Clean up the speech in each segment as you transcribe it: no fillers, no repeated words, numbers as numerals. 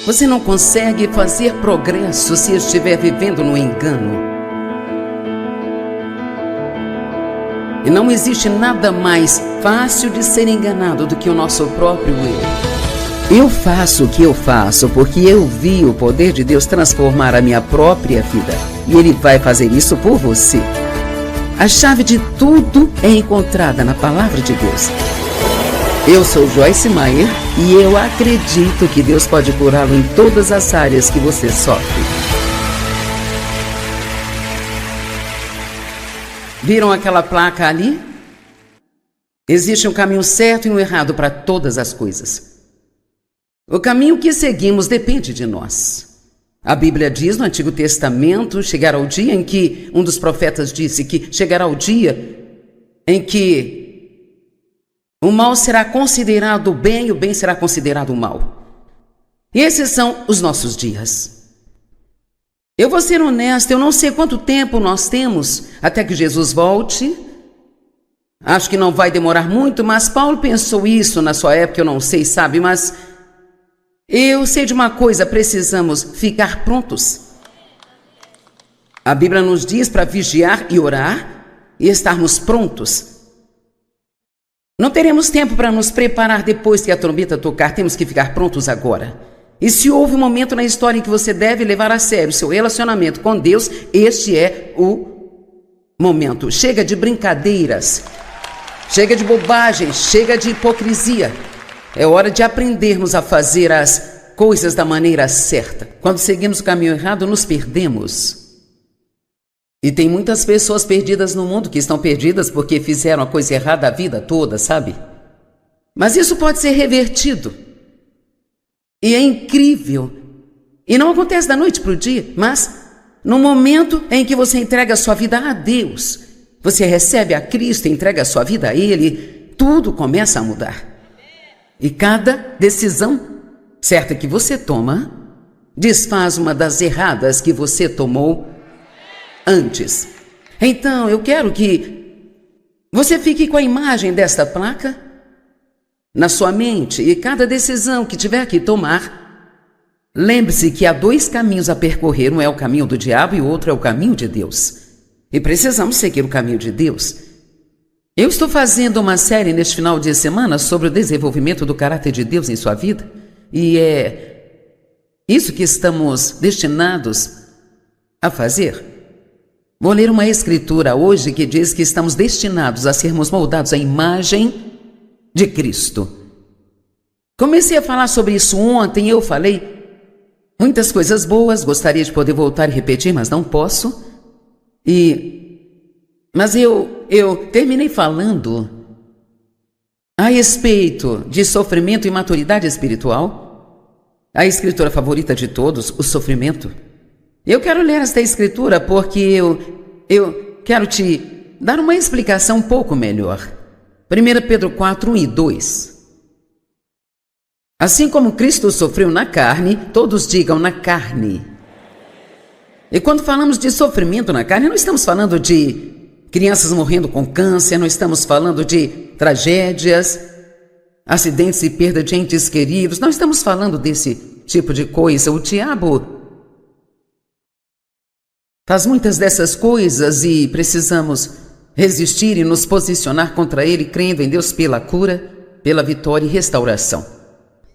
Você não consegue fazer progresso se estiver vivendo no engano. E não existe nada mais fácil de ser enganado do que o nosso próprio eu. Eu faço o que eu faço porque eu vi o poder de Deus transformar a minha própria vida. E Ele vai fazer isso por você. A chave de tudo é encontrada na Palavra de Deus. Eu sou Joyce Meyer e eu acredito que Deus pode curá-lo em todas as áreas que você sofre. Viram aquela placa ali? Existe um caminho certo e um errado para todas as coisas. O caminho que seguimos depende de nós. A Bíblia diz no Antigo Testamento, chegará o dia em que, um dos profetas disse que chegará o dia em que o mal será considerado bem e o bem será considerado mal. E esses são os nossos dias. Eu vou ser honesto, eu não sei quanto tempo nós temos até que Jesus volte. Acho que não vai demorar muito, mas Paulo pensou isso na sua época, eu não sei, sabe, mas eu sei de uma coisa, precisamos ficar prontos. A Bíblia nos diz para vigiar e orar e estarmos prontos. Não teremos tempo para nos preparar depois que a trombeta tocar, temos que ficar prontos agora. E se houve um momento na história em que você deve levar a sério o seu relacionamento com Deus, este é o momento. Chega de brincadeiras, chega de bobagem, chega de hipocrisia. É hora de aprendermos a fazer as coisas da maneira certa. Quando seguimos o caminho errado, nos perdemos. E tem muitas pessoas perdidas no mundo que estão perdidas porque fizeram a coisa errada a vida toda, sabe? Mas isso pode ser revertido. E é incrível. E não acontece da noite para o dia, mas no momento em que você entrega a sua vida a Deus, você recebe a Cristo e entrega a sua vida a Ele, tudo começa a mudar. E cada decisão certa que você toma desfaz uma das erradas que você tomou antes. Então, eu quero que você fique com a imagem desta placa na sua mente e cada decisão que tiver que tomar, lembre-se que há dois caminhos a percorrer, um é o caminho do diabo e o outro é o caminho de Deus. E precisamos seguir o caminho de Deus. Eu estou fazendo uma série neste final de semana sobre o desenvolvimento do caráter de Deus em sua vida e é isso que estamos destinados a fazer. Vou ler uma escritura hoje que diz que estamos destinados a sermos moldados à imagem de Cristo. Comecei a falar sobre isso ontem, eu falei muitas coisas boas, gostaria de poder voltar e repetir, mas não posso. Mas eu terminei falando a respeito de sofrimento e maturidade espiritual. A escritura favorita de todos, o sofrimento. Eu quero ler esta escritura porque eu quero te dar uma explicação um pouco melhor. 1 Pedro 4, 1 e 2. Assim como Cristo sofreu na carne, todos digam na carne. E quando falamos de sofrimento na carne, não estamos falando de crianças morrendo com câncer, não estamos falando de tragédias, acidentes e perda de entes queridos, não estamos falando desse tipo de coisa. O diabo faz muitas dessas coisas e precisamos resistir e nos posicionar contra ele, crendo em Deus pela cura, pela vitória e restauração.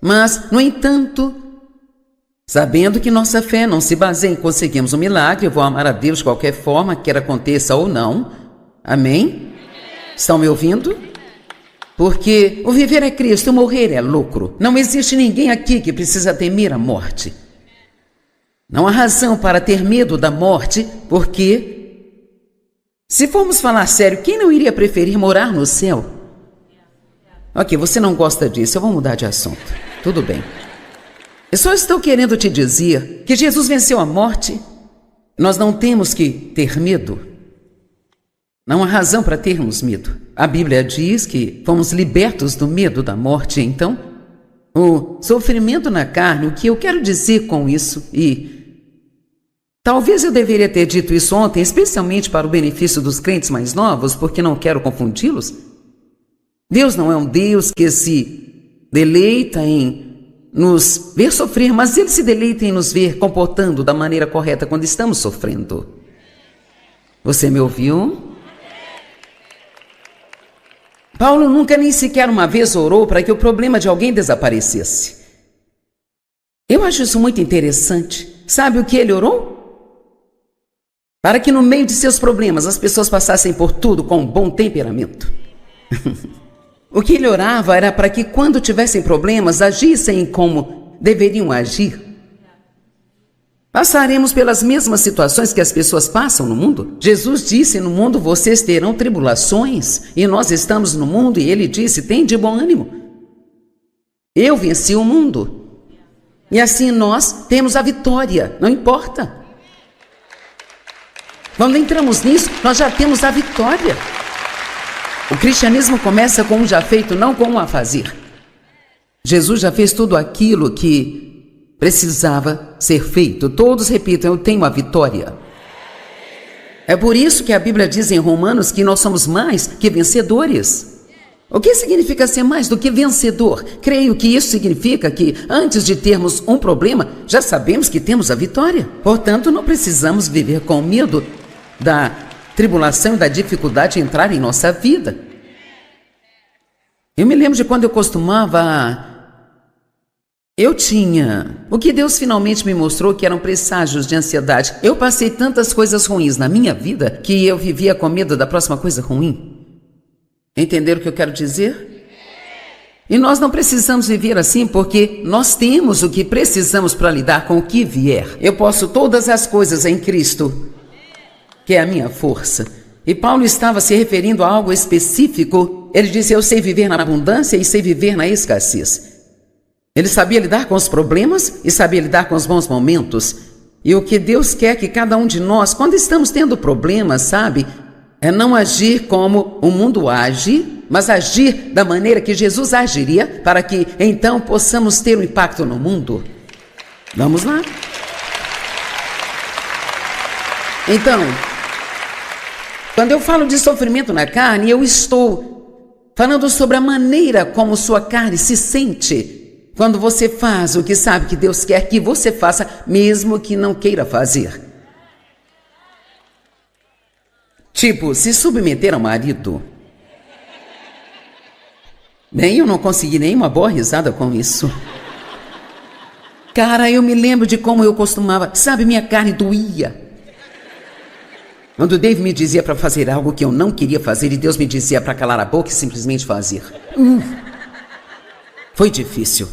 Mas, no entanto, sabendo que nossa fé não se baseia em conseguirmos um milagre, eu vou amar a Deus de qualquer forma, quer aconteça ou não. Amém? Estão me ouvindo? Porque o viver é Cristo, o morrer é lucro. Não existe ninguém aqui que precisa temer a morte. Não há razão para ter medo da morte, porque se formos falar sério, quem não iria preferir morar no céu? Ok, você não gosta disso, eu vou mudar de assunto. Tudo bem. Eu só estou querendo te dizer que Jesus venceu a morte. Nós não temos que ter medo. Não há razão para termos medo. A Bíblia diz que fomos libertos do medo da morte. Então, o sofrimento na carne, o que eu quero dizer com isso, e talvez eu deveria ter dito isso ontem, especialmente para o benefício dos crentes mais novos, porque não quero confundi-los. Deus não é um Deus que se deleita em nos ver sofrer, mas Ele se deleita em nos ver comportando da maneira correta quando estamos sofrendo. Você me ouviu? Paulo nunca nem sequer uma vez orou para que o problema de alguém desaparecesse. Eu acho isso muito interessante. Sabe o que ele orou? Para que no meio de seus problemas as pessoas passassem por tudo com um bom temperamento. O que ele orava era para que quando tivessem problemas agissem como deveriam agir. Passaremos pelas mesmas situações que as pessoas passam no mundo. Jesus disse: no mundo vocês terão tribulações, e nós estamos no mundo, e ele disse: tem de bom ânimo. Eu venci o mundo. E assim nós temos a vitória, não importa. Quando entramos nisso, nós já temos a vitória. O cristianismo começa com um já feito, não com um a fazer. Jesus já fez tudo aquilo que precisava ser feito. Todos repitam: eu tenho a vitória. É por isso que a Bíblia diz em Romanos que nós somos mais que vencedores. O que significa ser mais do que vencedor? Creio que isso significa que antes de termos um problema, já sabemos que temos a vitória. Portanto, não precisamos viver com medo da tribulação e da dificuldade entrar em nossa vida. Eu me lembro de quando eu costumava... O que Deus finalmente me mostrou que eram presságios de ansiedade. Eu passei tantas coisas ruins na minha vida que eu vivia com medo da próxima coisa ruim. Entenderam o que eu quero dizer? E nós não precisamos viver assim porque nós temos o que precisamos para lidar com o que vier. Eu posso todas as coisas em Cristo, que é a minha força. E Paulo estava se referindo a algo específico. Ele disse: eu sei viver na abundância e sei viver na escassez. Ele sabia lidar com os problemas e sabia lidar com os bons momentos. E o que Deus quer que cada um de nós, quando estamos tendo problemas, sabe, é não agir como o mundo age, mas agir da maneira que Jesus agiria, para que então possamos ter um impacto no mundo. Vamos lá? Então, quando eu falo de sofrimento na carne, eu estou falando sobre a maneira como sua carne se sente quando você faz o que sabe que Deus quer que você faça, mesmo que não queira fazer. Tipo, se submeter ao marido. Bem, eu não consegui nenhuma boa risada com isso. Cara, eu me lembro de como eu costumava, sabe, minha carne doía. Quando o Dave me dizia para fazer algo que eu não queria fazer e Deus me dizia para calar a boca e simplesmente fazer. Foi difícil.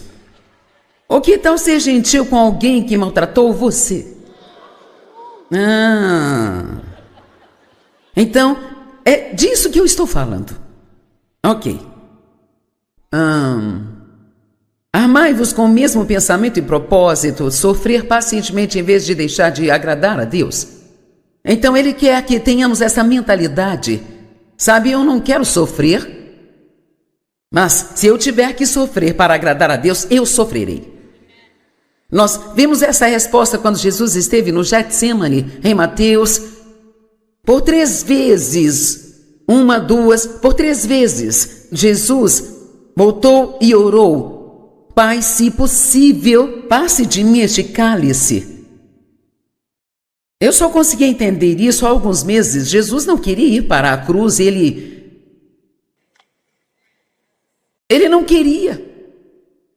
Ou que tal ser gentil com alguém que maltratou você? Então, é disso que eu estou falando. Ok. Amai-vos com o mesmo pensamento e propósito, sofrer pacientemente em vez de deixar de agradar a Deus. Então Ele quer que tenhamos essa mentalidade. Sabe, eu não quero sofrer, mas se eu tiver que sofrer para agradar a Deus, eu sofrerei. Nós vimos essa resposta quando Jesus esteve no Getsemane, em Mateus, por 3 vezes, 1, 2, por 3 vezes, Jesus voltou e orou: Pai, se possível, passe de mim este cálice. Eu só consegui entender isso há alguns meses. Jesus não queria ir para a cruz, ele não queria.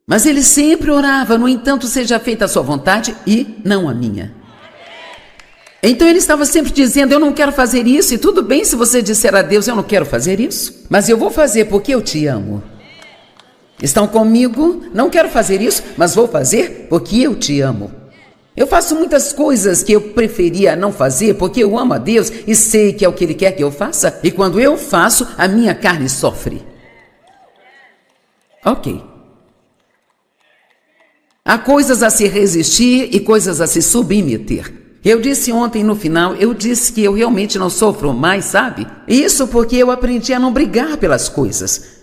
Mas ele sempre orava: no entanto, seja feita a sua vontade e não a minha. Então ele estava sempre dizendo: eu não quero fazer isso, e tudo bem se você disser a Deus: eu não quero fazer isso, mas eu vou fazer porque eu te amo. Estão comigo? Não quero fazer isso, mas vou fazer porque eu te amo. Eu faço muitas coisas que eu preferia não fazer porque eu amo a Deus e sei que é o que Ele quer que eu faça, e quando eu faço, a minha carne sofre. Ok. Há coisas a se resistir e coisas a se submeter. Eu disse ontem no final, eu disse que eu realmente não sofro mais, sabe? Isso porque eu aprendi a não brigar pelas coisas.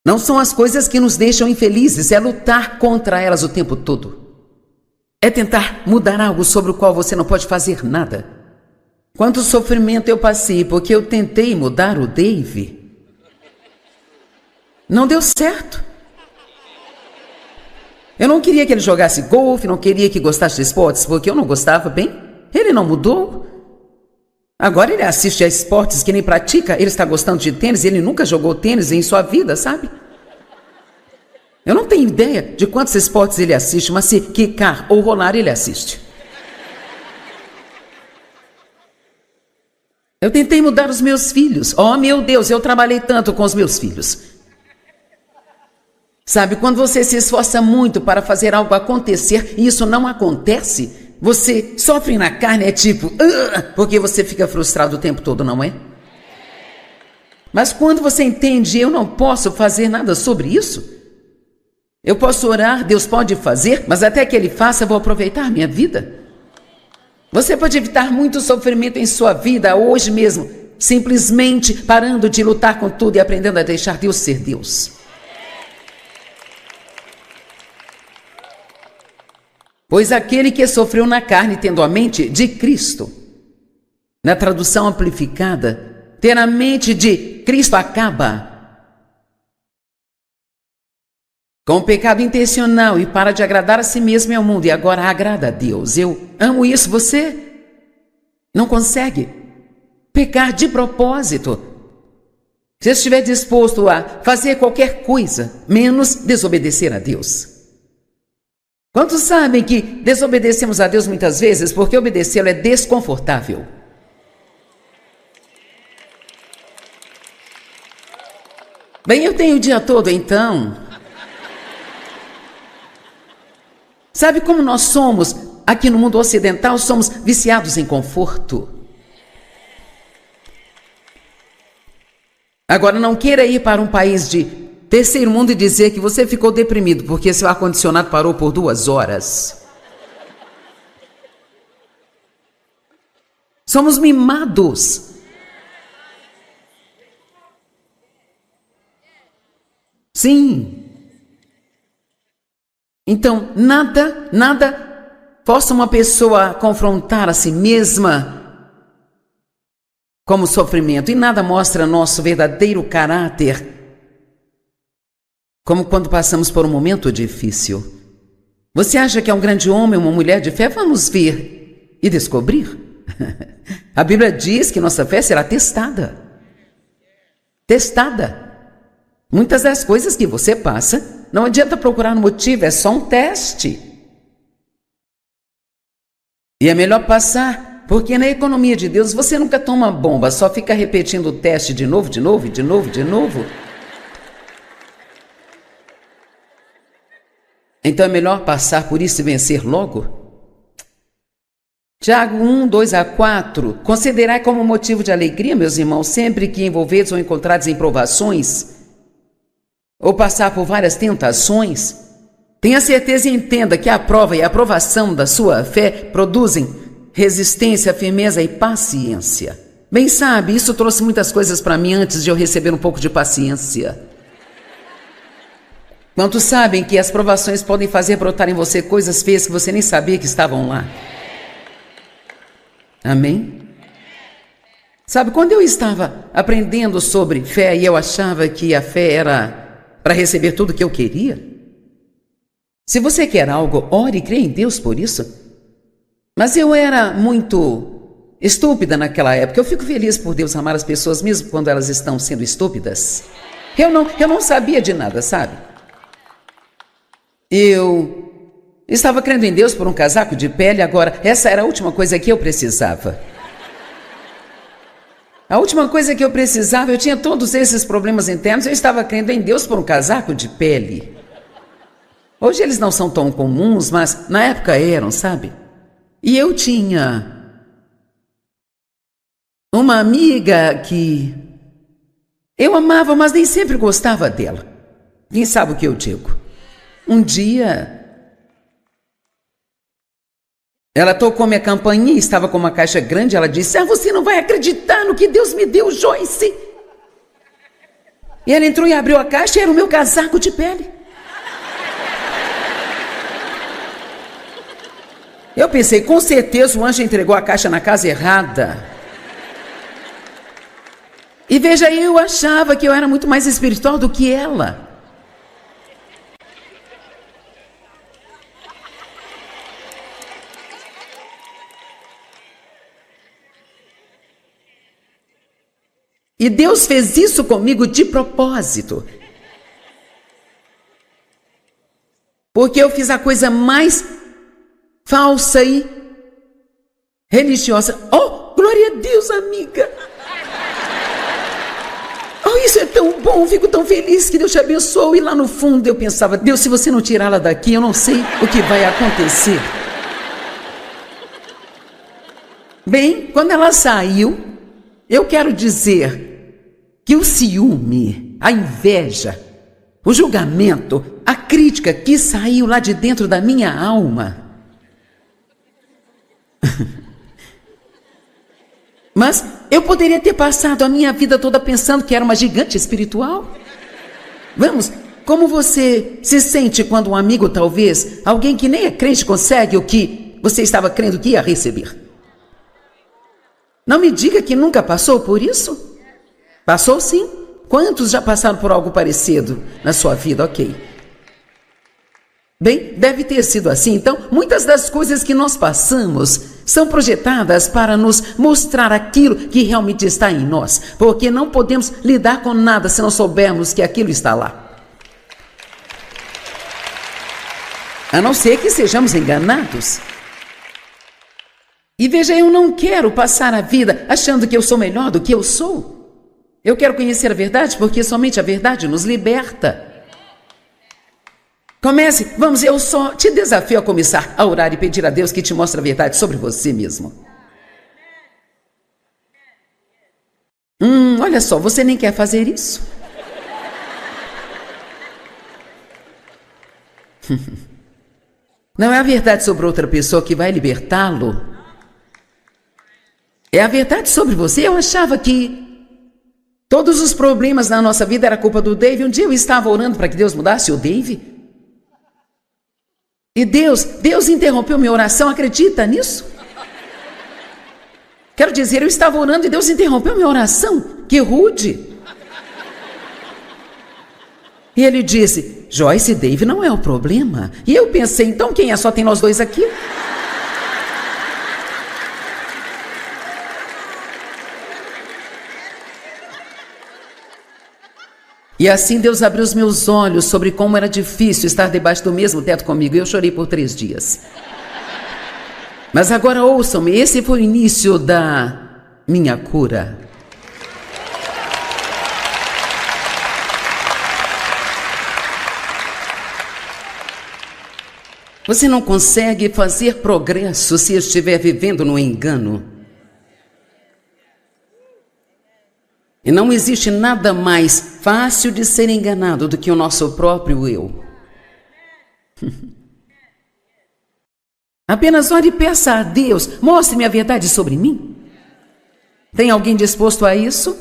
Não são as coisas que nos deixam infelizes, é lutar contra elas o tempo todo. É tentar mudar algo sobre o qual você não pode fazer nada. Quanto sofrimento eu passei porque eu tentei mudar o Dave. Não deu certo. Eu não queria que ele jogasse golfe, não queria que gostasse de esportes, porque eu não gostava, bem. Ele não mudou. Agora ele assiste a esportes que nem pratica, ele está gostando de tênis, ele nunca jogou tênis em sua vida, sabe? Eu não tenho ideia de quantos esportes ele assiste, mas se quicar ou rolar, ele assiste. Eu tentei mudar os meus filhos. Oh, meu Deus, eu trabalhei tanto com os meus filhos. Sabe, quando você se esforça muito para fazer algo acontecer e isso não acontece, você sofre na carne, é tipo, porque você fica frustrado o tempo todo, não é? Mas quando você entende, eu não posso fazer nada sobre isso. Eu posso orar, Deus pode fazer, mas até que Ele faça, eu vou aproveitar a minha vida. Você pode evitar muito sofrimento em sua vida hoje mesmo, simplesmente parando de lutar com tudo e aprendendo a deixar Deus ser Deus. Pois aquele que sofreu na carne, tendo a mente de Cristo, na tradução amplificada, ter a mente de Cristo acaba com o pecado intencional e para de agradar a si mesmo e ao mundo, e agora agrada a Deus. Eu amo isso. Você não consegue pecar de propósito. Se estiver disposto a fazer qualquer coisa, menos desobedecer a Deus. Quantos sabem que desobedecemos a Deus muitas vezes porque obedecê-lo é desconfortável? Bem, eu tenho o dia todo, então. Sabe como nós somos, aqui no mundo ocidental, somos viciados em conforto. Agora, não queira ir para um país de terceiro mundo e dizer que você ficou deprimido porque seu ar-condicionado parou por 2 horas. Somos mimados. Sim. Então, nada força uma pessoa a confrontar a si mesma como sofrimento. E nada mostra nosso verdadeiro caráter como quando passamos por um momento difícil. Você acha que é um grande homem ou uma mulher de fé? Vamos ver e descobrir. A Bíblia diz que nossa fé será testada. Testada. Muitas das coisas que você passa, não adianta procurar um motivo, é só um teste. E é melhor passar, porque na economia de Deus você nunca toma bomba, só fica repetindo o teste de novo. Então é melhor passar por isso e vencer logo? Tiago 1, 2 a 4. Considerai como motivo de alegria, meus irmãos, sempre que envolvidos ou encontrados em provações, ou passar por várias tentações, tenha certeza e entenda que a prova e a aprovação da sua fé produzem resistência, firmeza e paciência. Bem sabe, isso trouxe muitas coisas para mim antes de eu receber um pouco de paciência. Quantos sabem que as provações podem fazer brotar em você coisas feias que você nem sabia que estavam lá? Amém? Sabe, quando eu estava aprendendo sobre fé e eu achava que a fé era para receber tudo que eu queria, se você quer algo, ore e creia em Deus por isso. Mas eu era muito estúpida naquela época. Eu fico feliz por Deus amar as pessoas mesmo quando elas estão sendo estúpidas. Eu não sabia de nada, sabe? Eu estava crendo em Deus por um casaco de pele, agora essa era a última coisa que eu precisava. A última coisa que eu precisava, eu tinha todos esses problemas internos, eu estava crendo em Deus por um casaco de pele. Hoje eles não são tão comuns, mas na época eram, sabe? E eu tinha uma amiga que eu amava, mas nem sempre gostava dela. Quem sabe o que eu digo? Um dia, ela tocou minha campainha e estava com uma caixa grande. Ela disse: você não vai acreditar no que Deus me deu, Joyce. E ela entrou e abriu a caixa e era o meu casaco de pele. Eu pensei, com certeza o anjo entregou a caixa na casa errada. E veja, eu achava que eu era muito mais espiritual do que ela. E Deus fez isso comigo de propósito. Porque eu fiz a coisa mais falsa e religiosa. Oh, glória a Deus, amiga. Oh, isso é tão bom, fico tão feliz, que Deus te abençoe. E lá no fundo eu pensava, Deus, se você não tirá-la daqui, eu não sei o que vai acontecer. Bem, quando ela saiu, eu quero dizer que o ciúme, a inveja, o julgamento, a crítica que saiu lá de dentro da minha alma. Mas eu poderia ter passado a minha vida toda pensando que era uma gigante espiritual. Vamos, como você se sente quando um amigo, talvez, alguém que nem é crente, consegue o que você estava crendo que ia receber? Não me diga que nunca passou por isso. Passou sim. Quantos já passaram por algo parecido na sua vida? Ok. Bem, deve ter sido assim. Então, muitas das coisas que nós passamos são projetadas para nos mostrar aquilo que realmente está em nós. Porque não podemos lidar com nada se não soubermos que aquilo está lá. A não ser que sejamos enganados. E veja, eu não quero passar a vida achando que eu sou melhor do que eu sou. Eu quero conhecer a verdade, porque somente a verdade nos liberta. Comece, vamos, eu só te desafio a começar a orar e pedir a Deus que te mostre a verdade sobre você mesmo. Olha só, você nem quer fazer isso? Não é a verdade sobre outra pessoa que vai libertá-lo. É a verdade sobre você. Eu achava que todos os problemas na nossa vida era culpa do Dave. Um dia eu estava orando para que Deus mudasse o Dave. E Deus interrompeu minha oração. Acredita nisso? Quero dizer, eu estava orando e Deus interrompeu minha oração. Que rude. E ele disse, Joyce, Dave não é o problema. E eu pensei, então quem é? Só tem nós dois aqui? E assim Deus abriu os meus olhos sobre como era difícil estar debaixo do mesmo teto comigo. E eu chorei por 3 dias. Mas agora ouçam-me, esse foi o início da minha cura. Você não consegue fazer progresso se estiver vivendo no engano. E não existe nada mais fácil de ser enganado do que o nosso próprio eu. Apenas ore e peça a Deus, mostre-me a verdade sobre mim. Tem alguém disposto a isso?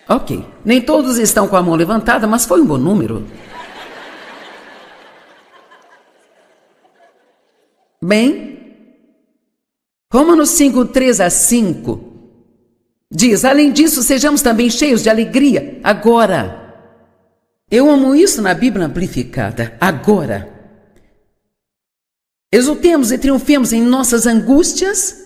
Ok, nem todos estão com a mão levantada, mas foi um bom número. Bem, Romanos 5, 3-5 diz, além disso, sejamos também cheios de alegria. Agora, eu amo isso na Bíblia amplificada. Agora, exultemos e triunfemos em nossas angústias.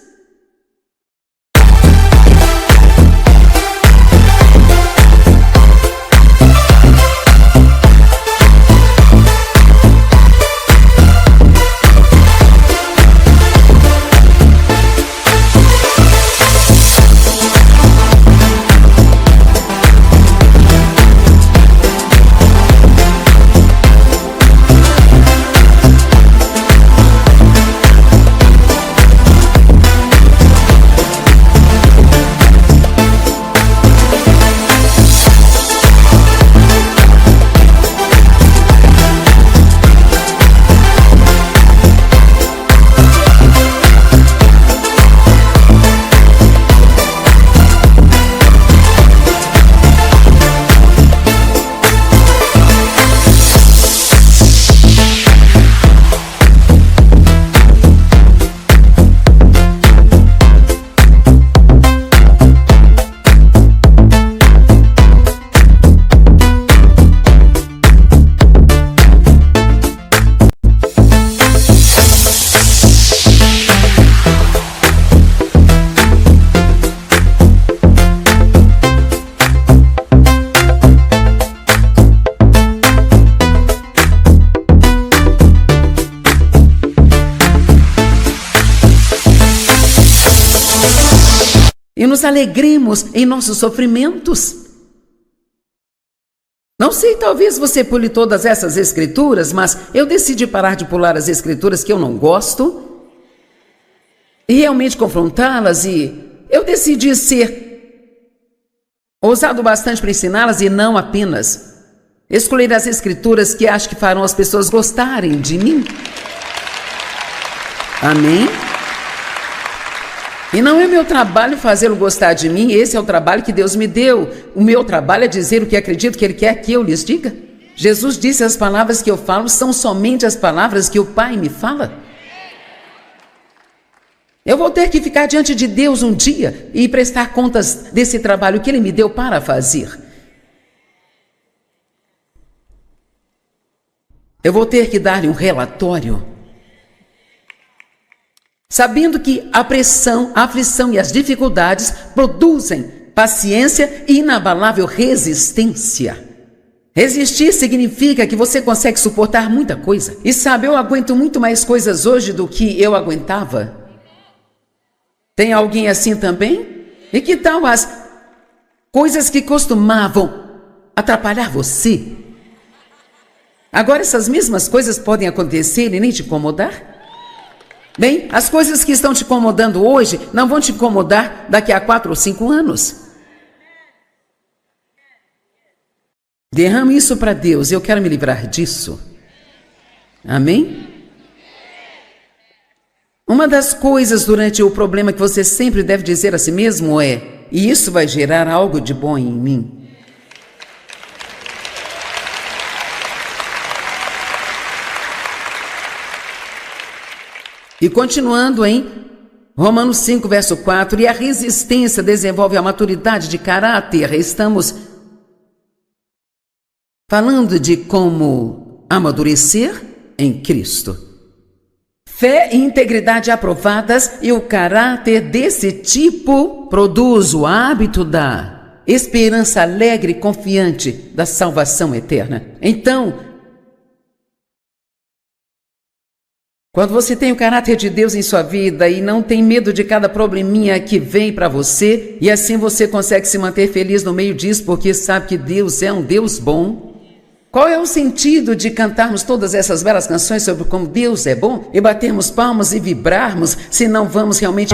nos alegremos em nossos sofrimentos. Não sei, talvez você pule todas essas escrituras, mas eu decidi parar de pular as escrituras que eu não gosto e realmente confrontá-las, e eu decidi ser ousado bastante para ensiná-las e não apenas escolher as escrituras que acho que farão as pessoas gostarem de mim. Amém? E não é meu trabalho fazê-lo gostar de mim, esse é o trabalho que Deus me deu. O meu trabalho é dizer o que acredito que Ele quer que eu lhes diga. Jesus disse: as palavras que eu falo são somente as palavras que o Pai me fala. Eu vou ter que ficar diante de Deus um dia e prestar contas desse trabalho que Ele me deu para fazer. Eu vou ter que dar-lhe um relatório, sabendo que a pressão, a aflição e as dificuldades produzem paciência e inabalável resistência. Resistir significa que você consegue suportar muita coisa. E sabe, eu aguento muito mais coisas hoje do que eu aguentava. Tem alguém assim também? E que tal as coisas que costumavam atrapalhar você? Agora essas mesmas coisas podem acontecer e nem te incomodar? Bem, as coisas que estão te incomodando hoje não vão te incomodar daqui a 4 ou 5 anos. Derrame isso para Deus, eu quero me livrar disso. Amém? Uma das coisas durante o problema que você sempre deve dizer a si mesmo é: e isso vai gerar algo de bom em mim. E continuando em Romanos 5, verso 4, e a resistência desenvolve a maturidade de caráter. Estamos falando de como amadurecer em Cristo. Fé e integridade aprovadas, e o caráter desse tipo produz o hábito da esperança alegre e confiante da salvação eterna. Então, quando você tem o caráter de Deus em sua vida e não tem medo de cada probleminha que vem para você, e assim você consegue se manter feliz no meio disso, porque sabe que Deus é um Deus bom. Qual é o sentido de cantarmos todas essas belas canções sobre como Deus é bom e batermos palmas e vibrarmos se não vamos realmente...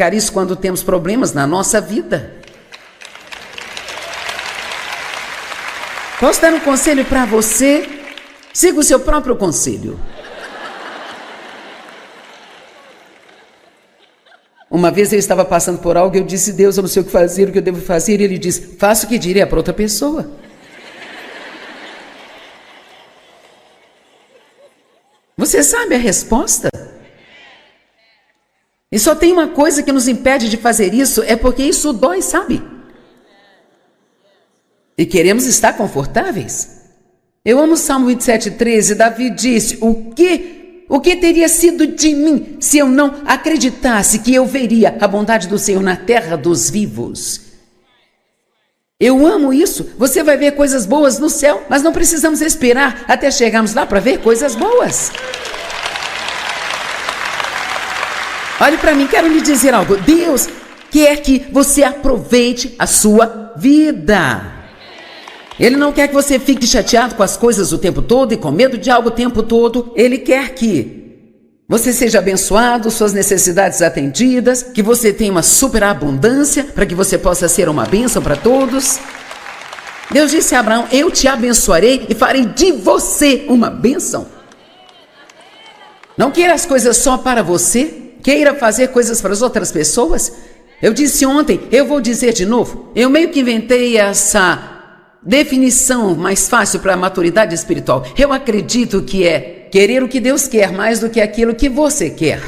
aplicar isso quando temos problemas na nossa vida. Posso dar um conselho para você? Siga o seu próprio conselho. Uma vez eu estava passando por algo e eu disse: Deus, eu não sei o que fazer, o que eu devo fazer. E Ele disse: faça o que diria para outra pessoa. Você sabe a resposta? E só tem uma coisa que nos impede de fazer isso, é porque isso dói, sabe? E queremos estar confortáveis. Eu amo o Salmo 27:13. Davi disse: o que O que teria sido de mim se eu não acreditasse que eu veria a bondade do Senhor na terra dos vivos? Eu amo isso. Você vai ver coisas boas no céu, mas não precisamos esperar até chegarmos lá para ver coisas boas. Olhe para mim, quero lhe dizer algo. Deus quer que você aproveite a sua vida. Ele não quer que você fique chateado com as coisas o tempo todo e com medo de algo o tempo todo. Ele quer que você seja abençoado, suas necessidades atendidas, que você tenha uma superabundância para que você possa ser uma bênção para todos. Deus disse a Abraão: eu te abençoarei e farei de você uma bênção. Não queira as coisas só para você. Queira fazer coisas para as outras pessoas. Eu disse ontem, eu vou dizer de novo. Eu meio que inventei essa definição mais fácil para a maturidade espiritual. Eu acredito que é querer o que Deus quer mais do que aquilo que você quer.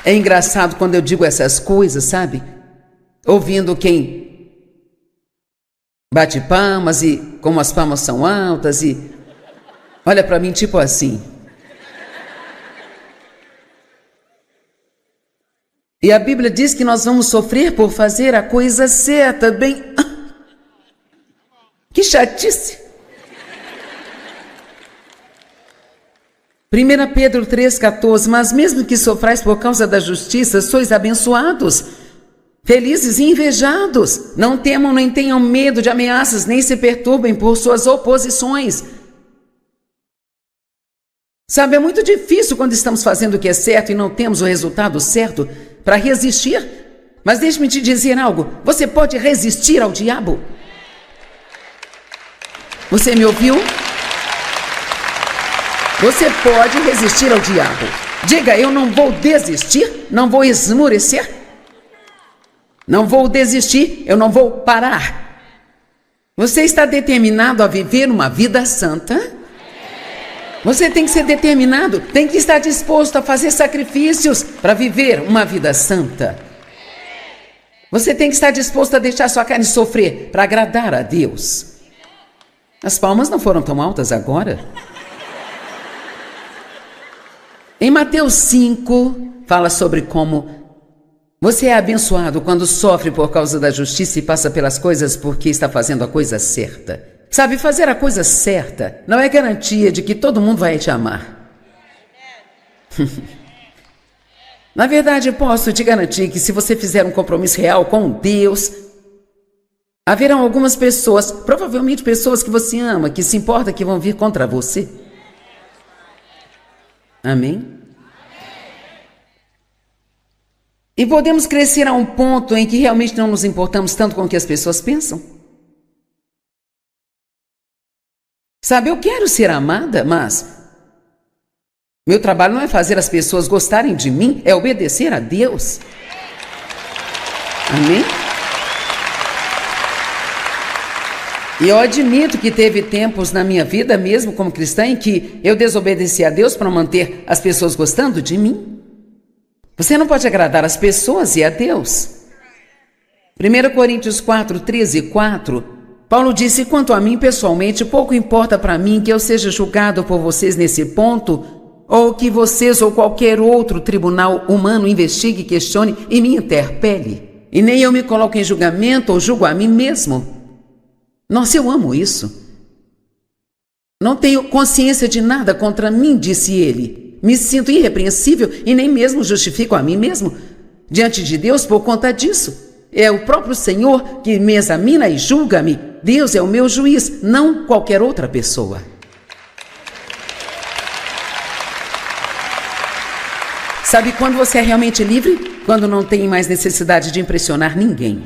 É engraçado quando eu digo essas coisas, sabe? Ouvindo quem bate palmas e como as palmas são altas e olha para mim tipo assim. E a Bíblia diz que nós vamos sofrer por fazer a coisa certa. Bem, que chatice. 1 Pedro 3,14. Mas mesmo que sofrais por causa da justiça, sois abençoados, felizes e invejados. Não temam nem tenham medo de ameaças, nem se perturbem por suas oposições. Sabe, é muito difícil quando estamos fazendo o que é certo e não temos o resultado certo para resistir. Mas deixe-me te dizer algo. Você pode resistir ao diabo. Você me ouviu? Você pode resistir ao diabo. Diga: eu não vou desistir, não vou esmorecer, não vou desistir, eu não vou parar. Você está determinado a viver uma vida santa? Você tem que ser determinado, tem que estar disposto a fazer sacrifícios para viver uma vida santa. Você tem que estar disposto a deixar sua carne sofrer para agradar a Deus. As palmas não foram tão altas agora. Em Mateus 5, fala sobre como você é abençoado quando sofre por causa da justiça e passa pelas coisas porque está fazendo a coisa certa. Sabe, fazer a coisa certa não é garantia de que todo mundo vai te amar. Na verdade, posso te garantir que se você fizer um compromisso real com Deus, haverão algumas pessoas, provavelmente pessoas que você ama, que se importa, que vão vir contra você. Amém? E podemos crescer a um ponto em que realmente não nos importamos tanto com o que as pessoas pensam. Sabe, eu quero ser amada, mas meu trabalho não é fazer as pessoas gostarem de mim, é obedecer a Deus. Amém? E eu admito que teve tempos na minha vida, mesmo como cristã, em que eu desobedeci a Deus para manter as pessoas gostando de mim. Você não pode agradar as pessoas e a Deus. 1 Coríntios 4, 13 e 4, Paulo disse: quanto a mim pessoalmente, pouco importa para mim que eu seja julgado por vocês nesse ponto, ou que vocês ou qualquer outro tribunal humano investigue, questione e me interpele. E nem eu me coloco em julgamento ou julgo a mim mesmo. Nossa, eu amo isso. Não tenho consciência de nada contra mim, disse ele. Me sinto irrepreensível e nem mesmo justifico a mim mesmo diante de Deus por conta disso. É o próprio Senhor que me examina e julga-me. Deus é o meu juiz, não qualquer outra pessoa. Sabe quando você é realmente livre? Quando não tem mais necessidade de impressionar ninguém.